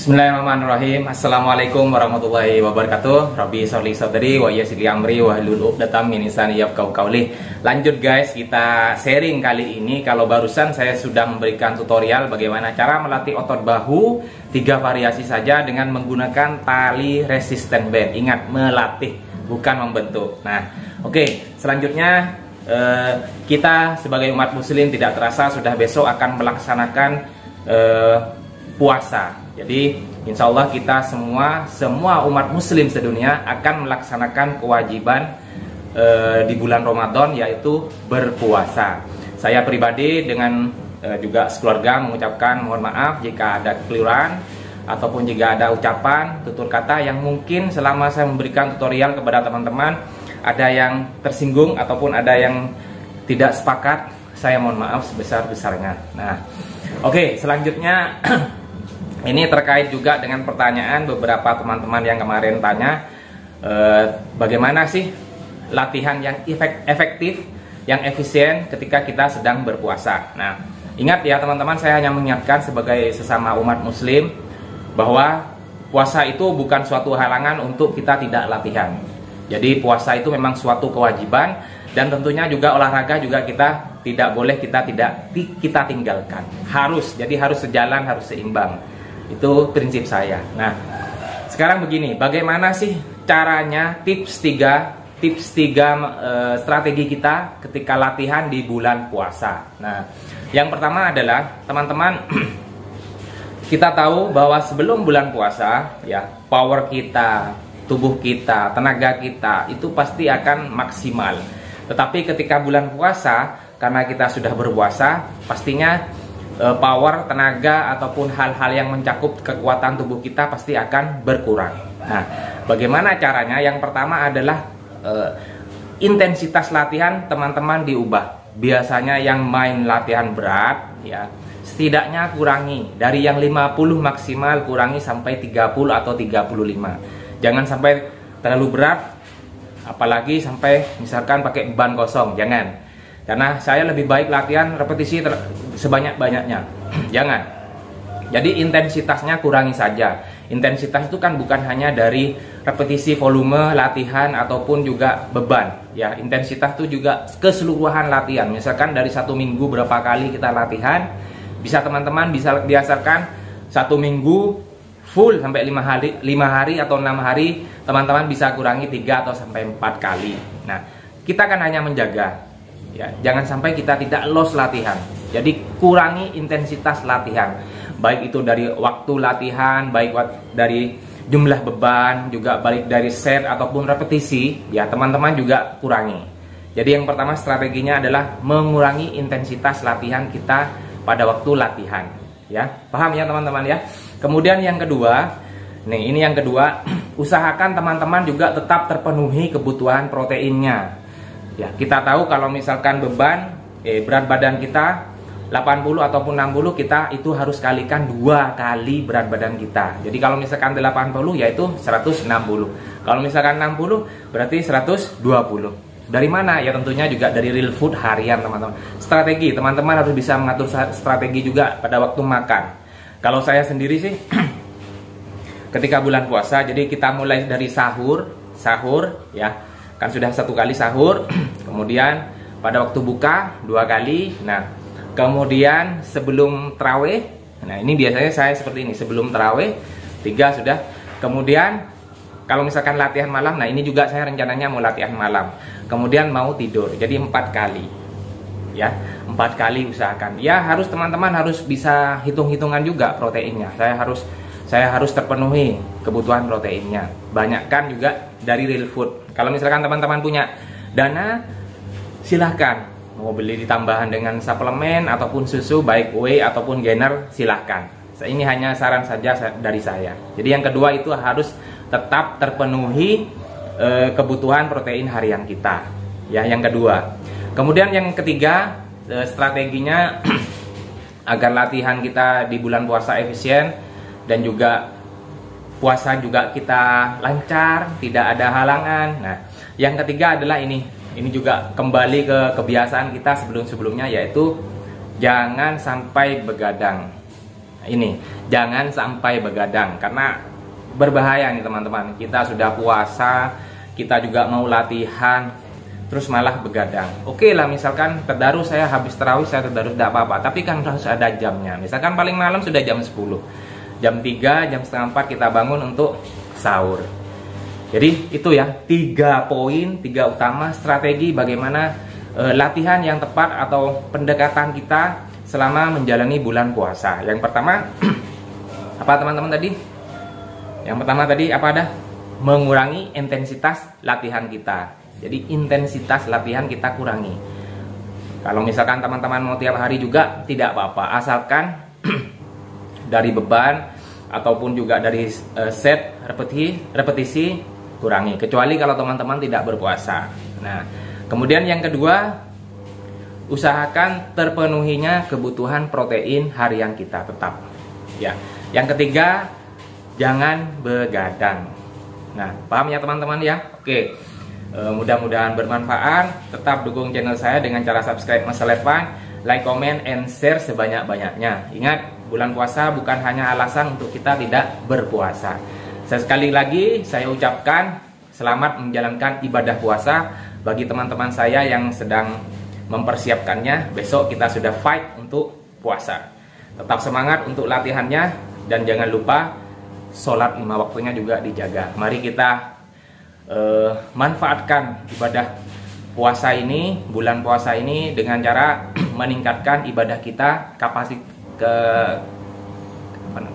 Bismillahirrahmanirrahim. Assalamualaikum warahmatullahi wabarakatuh. Rabbi sholli sadri wa yassir amri wa hlul 'uqdatam min lisani yafqahu qawli. Lanjut guys, kita sharing kali ini. Kalau barusan saya sudah memberikan tutorial bagaimana cara melatih otot bahu 3 variasi saja dengan menggunakan tali resisten band. Ingat, melatih bukan membentuk. Nah, oke, selanjutnya kita sebagai umat muslim tidak terasa sudah besok akan melaksanakan puasa. Jadi insya Allah kita semua umat muslim sedunia akan melaksanakan kewajiban di bulan Ramadan, yaitu berpuasa. Saya pribadi dengan juga sekeluarga mengucapkan mohon maaf jika ada kekeliruan ataupun jika ada ucapan tutur kata yang mungkin selama saya memberikan tutorial kepada teman-teman ada yang tersinggung ataupun ada yang tidak sepakat, saya mohon maaf sebesar-besarnya. Nah, oke, selanjutnya ini terkait juga dengan pertanyaan beberapa teman-teman yang kemarin tanya, bagaimana sih latihan yang efektif, yang efisien ketika kita sedang berpuasa. Nah, ingat ya teman-teman, saya hanya mengingatkan sebagai sesama umat muslim bahwa puasa itu bukan suatu halangan untuk kita tidak latihan. Jadi puasa itu memang suatu kewajiban, dan tentunya juga olahraga juga kita tidak boleh kita tinggalkan. Jadi harus sejalan, harus seimbang. Itu prinsip saya. Nah, sekarang begini, bagaimana sih caranya, tips 3 strategi kita ketika latihan di bulan puasa. Nah, yang pertama adalah teman-teman, kita tahu bahwa sebelum bulan puasa ya, power kita, tubuh kita, tenaga kita itu pasti akan maksimal. Tetapi ketika bulan puasa, karena kita sudah berpuasa, pastinya power, tenaga, ataupun hal-hal yang mencakup kekuatan tubuh kita pasti akan berkurang. Nah, bagaimana caranya? Yang pertama adalah intensitas latihan teman-teman diubah. Biasanya yang main latihan berat ya, setidaknya kurangi dari yang 50 maksimal, kurangi sampai 30 atau 35. Jangan sampai terlalu berat, apalagi sampai misalkan pakai beban kosong, jangan. Karena saya lebih baik latihan repetisi sebanyak-banyaknya. Jangan. Jadi intensitasnya kurangi saja. Intensitas itu kan bukan hanya dari repetisi, volume latihan ataupun juga beban. Ya, intensitas itu juga keseluruhan latihan. Misalkan dari 1 minggu berapa kali kita latihan, bisa teman-teman bisa biasakan 1 minggu full sampai 5 hari atau 6 hari, teman-teman bisa kurangi 3 atau sampai 4 kali. Nah, kita kan hanya menjaga. Ya, jangan sampai kita tidak loss latihan. Jadi kurangi intensitas latihan, baik itu dari waktu latihan, baik dari jumlah beban, juga baik dari set ataupun repetisi. Ya, teman-teman juga kurangi. Jadi yang pertama strateginya adalah mengurangi intensitas latihan kita pada waktu latihan. Ya, paham ya teman-teman ya. Kemudian yang kedua, ini yang kedua, usahakan teman-teman juga tetap terpenuhi kebutuhan proteinnya. Ya, kita tahu kalau misalkan beban berat badan kita 80 ataupun 60, kita itu harus kalikan 2 kali berat badan kita. Jadi kalau misalkan 80 yaitu 160. Kalau misalkan 60 berarti 120. Dari mana? Ya tentunya juga dari real food harian teman-teman. Strategi, teman-teman harus bisa mengatur strategi juga pada waktu makan. Kalau saya sendiri sih ketika bulan puasa, jadi kita mulai dari sahur ya. Kan sudah 1 kali sahur, kemudian pada waktu buka 2 kali, nah kemudian sebelum tarawih, nah ini biasanya saya seperti ini, sebelum tarawih 3 sudah, kemudian kalau misalkan latihan malam, nah ini juga saya rencananya mau latihan malam, kemudian mau tidur, jadi 4 kali, ya 4 kali usahakan, ya harus teman-teman harus bisa hitung-hitungan juga proteinnya, saya harus terpenuhi kebutuhan proteinnya, banyakkan juga dari real food. Kalau misalkan teman-teman punya dana, silahkan mau beli ditambahan dengan suplemen ataupun susu, baik whey ataupun gainer, silahkan. Ini hanya saran saja dari saya. Jadi yang kedua itu harus tetap terpenuhi kebutuhan protein harian kita. Ya, yang kedua. Kemudian yang ketiga, strateginya agar latihan kita di bulan puasa efisien dan juga puasa juga kita lancar, tidak ada halangan. Nah, yang ketiga adalah ini juga kembali ke kebiasaan kita sebelum-sebelumnya, yaitu jangan sampai begadang. Ini jangan sampai begadang, karena berbahaya nih teman-teman. Kita sudah puasa, kita juga mau latihan, terus malah begadang. Oke lah, misalkan tadarus, saya habis tarawih saya tadarus, tidak apa-apa, tapi kan harus ada jamnya. Misalkan paling malam sudah jam 10, jam 3, jam setengah 4 kita bangun untuk sahur. Jadi itu ya, 3 poin, 3 utama strategi bagaimana latihan yang tepat atau pendekatan kita selama menjalani bulan puasa. Yang pertama apa teman-teman tadi? Yang pertama tadi apa ada? Mengurangi intensitas latihan kita. Jadi intensitas latihan kita kurangi. Kalau misalkan teman-teman mau tiap hari juga tidak apa-apa, asalkan dari beban ataupun juga dari set repetisi kurangi, kecuali kalau teman-teman tidak berpuasa. Nah, kemudian yang kedua, usahakan terpenuhinya kebutuhan protein harian kita tetap. Ya. Yang ketiga, jangan begadang. Nah, paham ya teman-teman ya? Oke. Mudah-mudahan bermanfaat. Tetap dukung channel saya dengan cara subscribe Mas Levan, like, comment, and share sebanyak-banyaknya. Ingat, bulan puasa bukan hanya alasan untuk kita tidak berpuasa. Sekali lagi saya ucapkan selamat menjalankan ibadah puasa bagi teman-teman saya yang sedang mempersiapkannya. Besok kita sudah fight untuk puasa. Tetap semangat untuk latihannya, dan jangan lupa sholat 5 waktunya juga dijaga. Mari kita manfaatkan ibadah puasa ini, bulan puasa ini, dengan cara meningkatkan ibadah kita,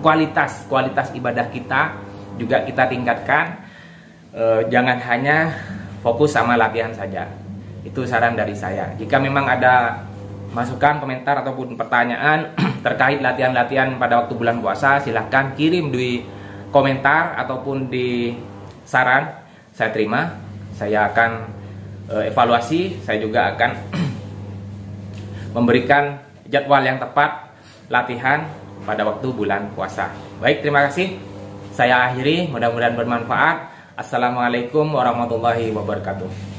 kualitas ibadah kita juga kita tingkatkan. Jangan hanya fokus sama latihan saja. Itu saran dari saya. Jika memang ada masukan, komentar ataupun pertanyaan terkait latihan-latihan pada waktu bulan puasa, silahkan kirim di komentar ataupun di saran. Saya terima. Saya akan evaluasi. Saya juga akan memberikan jadwal yang tepat latihan pada waktu bulan puasa. Baik, terima kasih. Saya akhiri, mudah-mudahan bermanfaat. Assalamualaikum warahmatullahi wabarakatuh.